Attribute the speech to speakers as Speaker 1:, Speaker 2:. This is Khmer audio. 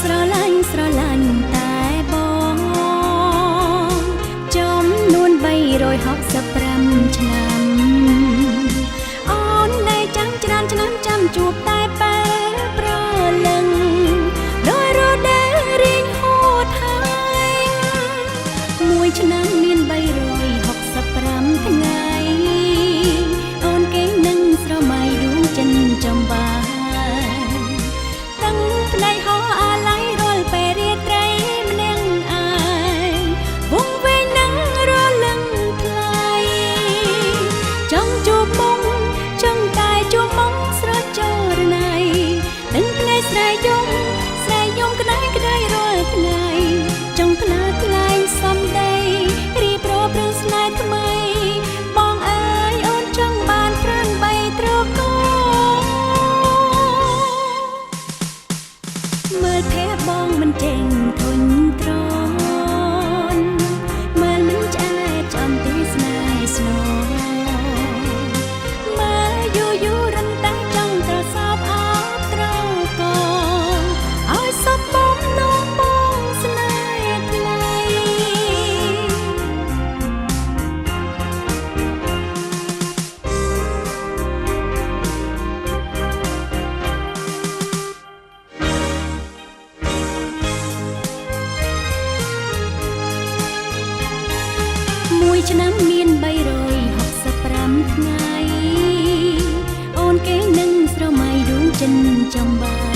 Speaker 1: ស្រឡាញ់តែបងចំនួន365ឆ្នាំអូនដែលចាំច្រើនឆ្នាំចាំជួបតែពេលប្រលឹងដោយរដូវរៀងហួតហើយមួយឆ្នាំមាន365ថ្ងៃអូនគេនឹងស្រមៃដួងចិនចំបានតាំងផ្នែកហោអាឡ័យរាល់ពេលរាត្រីម្នាក់ឯងវងវែងនឹងរលឹងថ្លៃចង់ជួបមុំចង់តែជួបមុំស្រចរណៃនឹងភ្នែកស្រែយំក្តៅក្តៅរាល់ថ្ងៃចង់ថ្លាថ្លែងសំដីរៀបរាប់រឿងស្នេហ៍ថ្មីបងអើយអូនចង់បានប្រាណបីត្រកូលមើលភ័ក្របងមិនចេញធុញទ្រាន់មើលមិនឆ្អែតចំទីស្នេហ៍ស្នងមើលយូររំតែចង់ត្រសោបអបត្រកូលឲ្យសពបងនោះបងស្នេហ៍ថ្លៃមួយឆ្នាំមាន365ថ្ងៃអូនគេនឹងស្រមៃដួងចិនចំបា